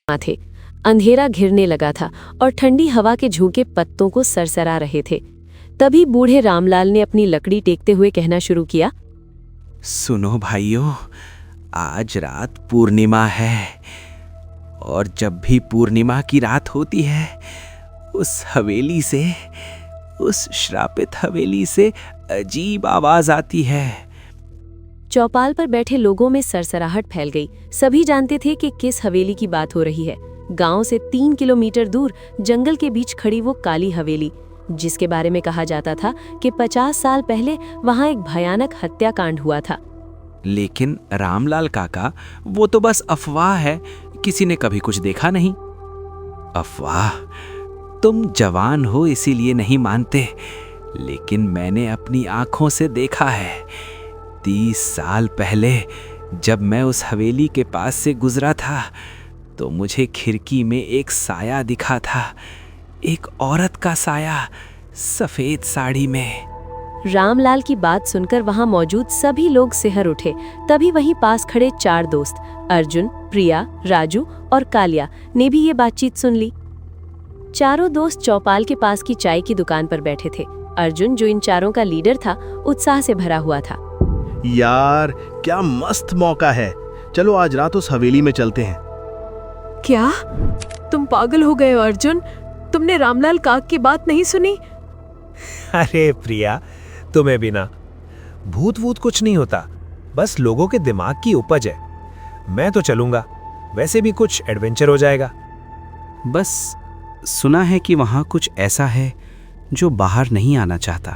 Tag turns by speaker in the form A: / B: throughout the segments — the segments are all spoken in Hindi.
A: थे। अंधेरा घिरने लगा था और ठंडी हवा के झोंके पत्तों को सरसरा रहे थे। तभी बूढ़े रामलाल ने अपनी लकड़ी टेकते हुए कहना शुरू किया।
B: सुनो भाइयों, आज रात पूर्णिमा है और जब भी पूर्णिमा की रात होती है उस हवेली से, उस श्रापित हवेली से अजीब आवाज आती है।
A: चौपाल पर बैठे लोगों में सरसराहट फैल गई। सभी जानते थे कि किस हवेली की बात हो रही है। गांव से 3 किलोमीटर दूर जंगल के बीच खड़ी वो काली हवेली, जिसके बारे में कहा जाता था कि 50 साल पहले वहां एक भयानक हत्याकांड हुआ था।
B: लेकिन रामलाल काका, वो तो बस अफवाह है, किसी ने कभी कुछ देखा नहीं। अफवाह? तुम जवान हो इसीलिए नहीं मानते, लेकिन मैंने अपनी आंखों से देखा है। 30 साल पहले जब मैं उस हवेली के पास से गुजरा था तो मुझे खिड़की में एक साया दिखा था, एक औरत का साया, सफेद साड़ी में।
A: रामलाल की बात सुनकर वहां मौजूद सभी लोग सिहर उठे। तभी वहीं पास खड़े 4 दोस्त अर्जुन, प्रिया, राजू और कालिया ने भी ये बातचीत सुन ली। चारों दोस्त चौपाल के पास की चाय की दुकान पर बैठे थे। अर्जुन, जो इन चारों का लीडर था, उत्साह से भरा हुआ था।
C: यार, क्या मस्त मौका है, चलो आज रात उस हवेली में चलते हैं।
D: क्या तुम पागल हो गए हो अर्जुन? तुमने रामलाल काक की बात नहीं सुनी?
E: अरे प्रिया, तुम्हें बिना भूत वूत कुछ नहीं होता, बस लोगों के दिमाग की उपज है। मैं तो चलूंगा, वैसे भी कुछ एडवेंचर हो जाएगा।
B: बस सुना है कि वहां कुछ ऐसा है जो बाहर नहीं आना चाहता।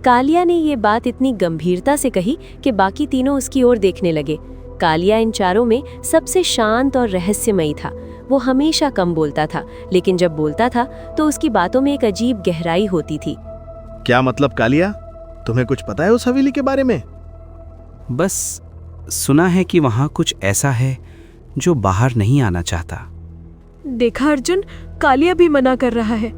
A: कालिया ने ये बात इतनी गंभीरता से कही कि बाकी तीनों उसकी ओर देखने लगे। कालिया इन चारों में सबसे शांत और रहस्यमयी था। वो हमेशा कम बोलता था, लेकिन जब बोलता था तो उसकी बातों में एक अजीब गहराई होती थी।
C: क्या मतलब कालिया, तुम्हें कुछ पता है उस हवेली के बारे में?
B: बस सुना है कि वहां कुछ ऐसा है जो बाहर नहीं आना चाहता।
D: देखा अर्जुन, कालिया भी मना कर रहा है।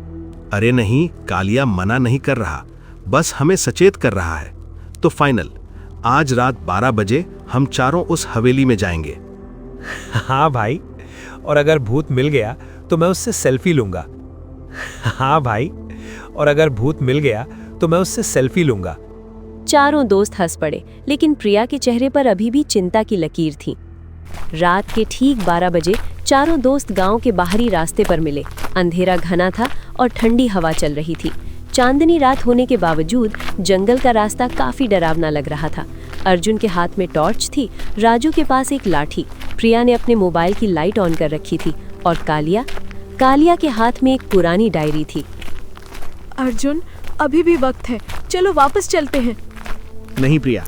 C: अरे नहीं, कालिया मना नहीं कर रहा, बस हमें सचेत कर रहा है। तो फाइनल, आज रात 12 बजे हम चारों उस हवेली में जाएंगे।
E: हाँ भाई, और अगर भूत मिल गया तो मैं उससे सेल्फी लूंगा। हाँ भाई, और अगर भूत मिल गया तो मैं उससे सेल्फी लूंगा।
A: चारों दोस्त हंस पड़े, लेकिन प्रिया के चेहरे पर अभी भी चिंता की लकीर थी। रात के ठीक 12 बजे चारों दोस्त गांव के बाहरी रास्ते पर मिले। अंधेरा घना था और ठंडी हवा चल रही थी। चांदनी रात होने के बावजूद जंगल का रास्ता काफी डरावना लग रहा था। अर्जुन के हाथ में टॉर्च थी, राजू के पास एक लाठी, प्रिया ने अपने मोबाइल की लाइट ऑन कर रखी थी और कालिया के हाथ में एक पुरानी डायरी थी।
D: अर्जुन, अभी भी वक्त है, चलो वापस चलते हैं।
C: नहीं प्रिया,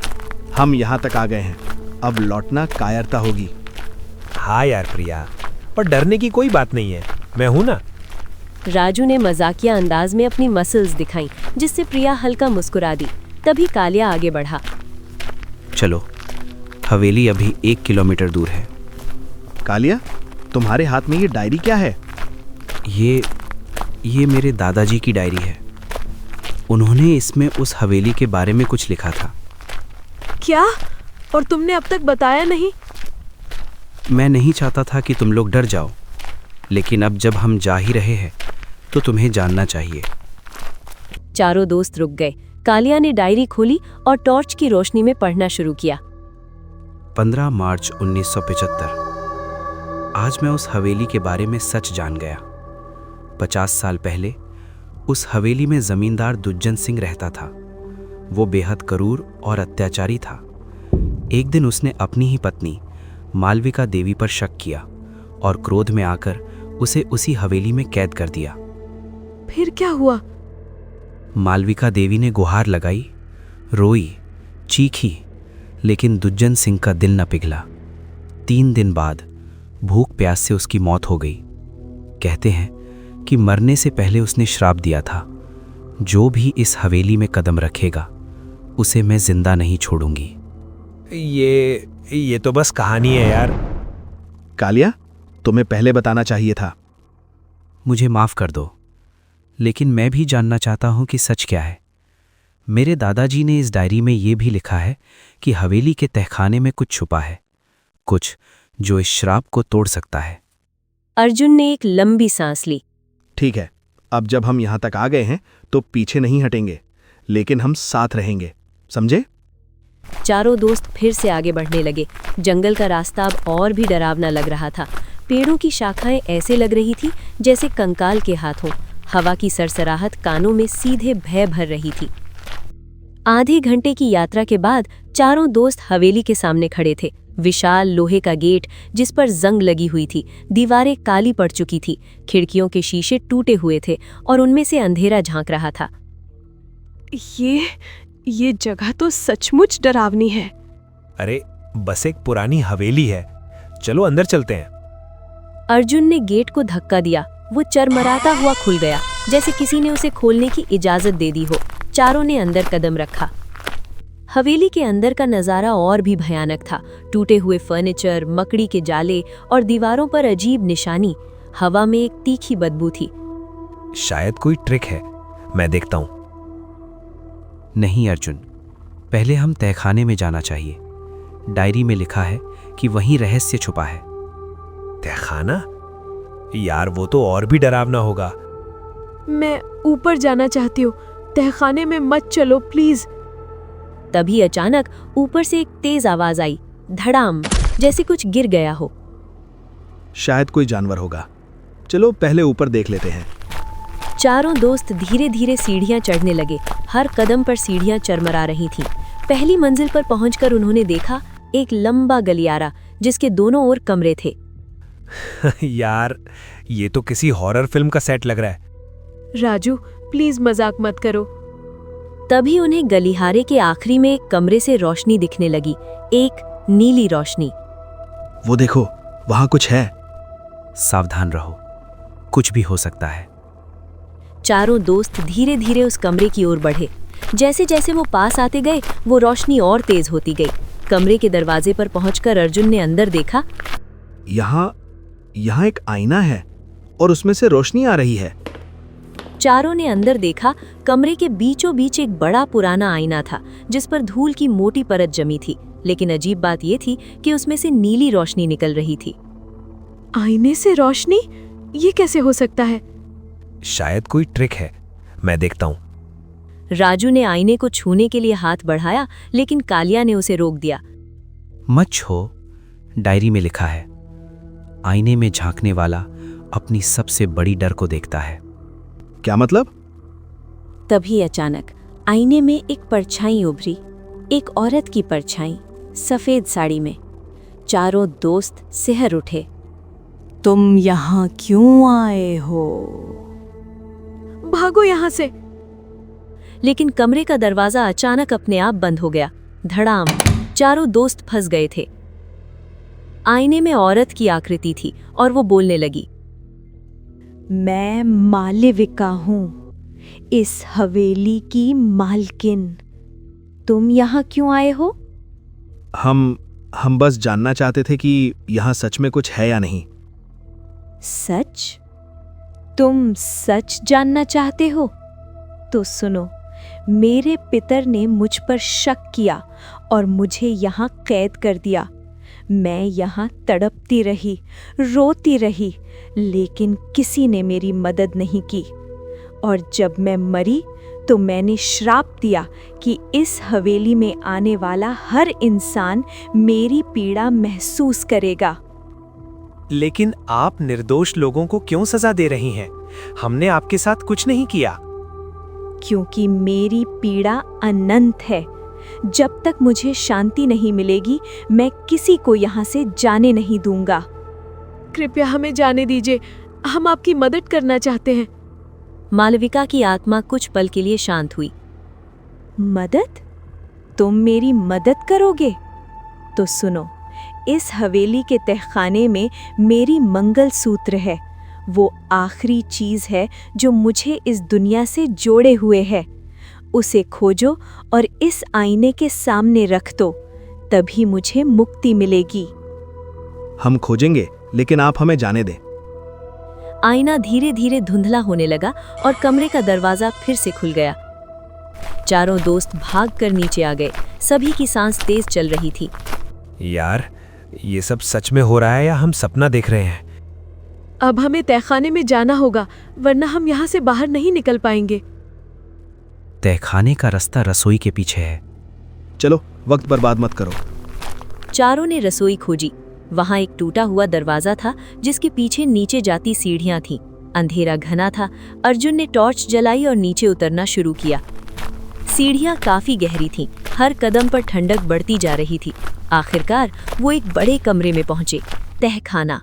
C: हम यहाँ तक आ गए हैं, अब लौटना कायरता होगी।
E: हाँ यार प्रिया, पर डरने की कोई बात नहीं है, मैं हूं ना।
A: राजू ने मजाकिया अंदाज में अपनी मसल्स दिखाई, जिससे प्रिया हल्का मुस्कुरा दी। तभी कालिया आगे बढ़ा।
B: चलो, हवेली अभी 1 किलोमीटर दूर है।
C: कालिया, तुम्हारे हाथ में ये डायरी क्या है?
B: ये मेरे दादाजी की डायरी है। उन्होंने इसमें उस हवेली के बारे में कुछ लिखा था।
D: क्या? और तुमने अब तक बताया नहीं?
B: मैं नहीं चाहता था कि तुम लोग डर जाओ, लेकिन अब जब हम जा ही रहे हैं तो तुम्हें जानना चाहिए।
A: चारों दोस्त रुक गए। कालिया ने डायरी खोली और टॉर्च की रोशनी में पढ़ना शुरू किया।
B: 15 मार्च 1975। आज मैं उस हवेली के बारे में सच जान गया। 50 साल पहले उस हवेली में जमींदार दुज्जन सिंह रहता था। वो बेहद क्रूर और अत्याचारी था। एक दिन उसने अपनी ही पत्नी मालविका देवी पर शक किया और क्रोध में आकर उसे उसी हवेली में कैद कर दिया।
D: फिर क्या हुआ?
B: मालविका देवी ने गुहार लगाई, रोई, चीखी, लेकिन दुज्जन सिंह का दिल न पिघला। 3 दिन बाद भूख प्यास से उसकी मौत हो गई। कहते हैं कि मरने से पहले उसने श्राप दिया था, जो भी इस हवेली में कदम रखेगा उसे मैं जिंदा नहीं छोड़ूंगी।
E: ये तो बस कहानी है यार।
C: कालिया, तुम्हें पहले बताना चाहिए था।
B: मुझे माफ कर दो, लेकिन मैं भी जानना चाहता हूं कि सच क्या है। मेरे दादाजी ने इस डायरी में ये भी लिखा है कि हवेली के तहखाने में कुछ छुपा है, कुछ जो इस श्राप को तोड़ सकता है।
A: अर्जुन ने एक लंबी सांस ली।
C: ठीक है, अब जब हम यहाँ तक आ गए हैं तो पीछे नहीं हटेंगे, लेकिन हम साथ रहेंगे, समझे?
A: चारों दोस्त फिर से आगे बढ़ने लगे। जंगल का रास्ता अब और भी डरावना लग रहा था। पेड़ों की शाखाएं ऐसे लग रही थी जैसे कंकाल के हाथ हों। हवा की सरसराहट कानों में सीधे भय भर रही थी। आधे घंटे की यात्रा के बाद चारों दोस्त हवेली के सामने खड़े थे। विशाल लोहे का गेट जिस पर जंग लगी हुई थी, दीवारें काली पड़ चुकी थी, खिड़कियों के शीशे टूटे हुए थे और उनमें से अंधेरा झांक रहा था।
D: ये जगह तो सचमुच डरावनी है।
E: अरे बस एक पुरानी हवेली है, चलो अंदर चलते हैं।
A: अर्जुन ने गेट को धक्का दिया। वो चरमराता हुआ खुल गया, जैसे किसी ने उसे खोलने की इजाजत दे दी हो। चारों ने अंदर कदम रखा। हवेली के अंदर का नज़ारा और भी भयानक था। टूटे हुए फर्नीचर, मकड़ी के जाले और दीवारों पर अजीब निशानी। हवा में एक तीखी बदबू थी।
E: शायद कोई ट्रिक है, मैं देखता हूँ।
B: नहीं अर्जुन, पहले हम तहखाने में जाना चाहिए। डायरी में लिखा है कि वहीं रहस्य छुपा है।
E: तहखाना? यार वो तो और भी डरावना होगा।
D: मैं ऊपर जाना चाहती हूँ, तहखाने में मत चलो प्लीज।
A: तभी अचानक ऊपर से एक तेज आवाज आई, धड़ाम, जैसे कुछ गिर गया हो।
C: शायद कोई जानवर होगा, चलो पहले ऊपर देख लेते हैं।
A: चारों दोस्त धीरे धीरे सीढ़ियां चढ़ने लगे। हर कदम पर सीढ़ियां चरमरा रही थीं। पहली मंजिल पर पहुंचकर उन्होंने देखा एक लंबा गलियारा जिसके दोनों ओर कमरे थे।
E: यार ये तो किसी हॉरर फिल्म का सेट लग रहा है।
D: राजू प्लीज मजाक मत करो।
A: तभी उन्हें गलिहारे के आखिरी में एक कमरे से रोशनी दिखने लगी, एक नीली रोशनी।
C: वो देखो, वहां कुछ है।
B: सावधान रहो, कुछ भी हो सकता है।
A: चारों दोस्त धीरे धीरे उस कमरे की ओर बढ़े। जैसे जैसे वो पास आते गए, वो रोशनी और तेज होती गई। कमरे के दरवाजे पर पहुंचकर अर्जुन ने अंदर देखा।
C: यहाँ एक आईना है और उसमें से रोशनी आ रही है।
A: चारों ने अंदर देखा। कमरे के बीचों बीच एक बड़ा पुराना आईना था जिस पर धूल की मोटी परत जमी थी, लेकिन अजीब बात यह थी कि उसमें से नीली रोशनी निकल रही थी।
D: आईने से रोशनी? ये कैसे हो सकता है?
E: शायद कोई ट्रिक है, मैं देखता हूँ।
A: राजू ने आईने को छूने के लिए हाथ बढ़ाया, लेकिन कालिया ने उसे रोक दिया।
B: मत छो, डायरी में लिखा है, आईने में झांकने वाला अपनी सबसे बड़ी डर को देखता है।
C: क्या मतलब?
A: तभी अचानक आईने में एक परछाई उभरी, एक औरत की परछाई, सफेद साड़ी में। चारों दोस्त सिहर उठे।
F: तुम यहाँ क्यों आए हो?
D: भागो यहाँ से।
A: लेकिन कमरे का दरवाजा अचानक अपने आप बंद हो गया। धड़ाम, चारों दोस्त फंस गए थे। आईने में औरत की आकृति थी और वो बोलने लगी,
F: मैं मालविका हूँ, इस हवेली की मालकिन। तुम यहाँ क्यों आए हो?
C: हम बस जानना चाहते थे कि यहाँ सच में कुछ है या नहीं।
F: सच? तुम सच जानना चाहते हो? तो सुनो, मेरे पितर ने मुझ पर शक किया और मुझे यहाँ कैद कर दिया। मैं यहाँ तड़पती रही, रोती रही, लेकिन किसी ने मेरी मदद नहीं की। और जब मैं मरी तो मैंने श्राप दिया कि इस हवेली में आने वाला हर इंसान मेरी पीड़ा महसूस करेगा।
E: लेकिन आप निर्दोष लोगों को क्यों सजा दे रही हैं? हमने आपके साथ कुछ नहीं किया।
F: क्योंकि मेरी पीड़ा अनंत है। जब तक मुझे शांति नहीं मिलेगी, मैं किसी को यहाँ से जाने नहीं दूंगा।
D: कृपया हमें जाने दीजिए, हम आपकी मदद करना चाहते हैं।
A: मालविका की आत्मा कुछ पल के लिए शांत हुई।
F: मदद? तुम मेरी मदद करोगे? तो सुनो, इस हवेली के तहखाने में मेरी मंगलसूत्र है। वो आखिरी चीज है जो मुझे इस दुनिया से जोड़े हुए है। उसे खोजो और इस आईने के सामने रख दो, तभी मुझे मुक्ति मिलेगी।
C: हम खोजेंगे, लेकिन आप हमें जाने दें।
A: आईना धीरे धीरे धुंधला होने लगा और कमरे का दरवाजा फिर से खुल गया। चारों दोस्त भागकर नीचे आ गए। सभी की सांस तेज चल रही थी।
E: यार ये सब सच में हो रहा है या हम सपना देख रहे हैं?
D: अब हमें तहखाने में जाना होगा, वरना हम यहाँ से बाहर नहीं निकल पाएंगे।
E: तहखाने का रास्ता रसोई के पीछे है।
C: चलो, वक्त बर्बाद मत करो।
A: चारों ने रसोई खोजी। वहां एक टूटा हुआ दरवाजा था जिसके पीछे नीचे जाती सीढ़ियां थीं। अंधेरा घना था। अर्जुन ने टॉर्च जलाई और नीचे उतरना शुरू किया। सीढ़ियां काफी गहरी थीं। हर कदम पर ठंडक बढ़ती जा रही थी। आखिरकार वो एक बड़े कमरे में पहुंचे, तहखाना।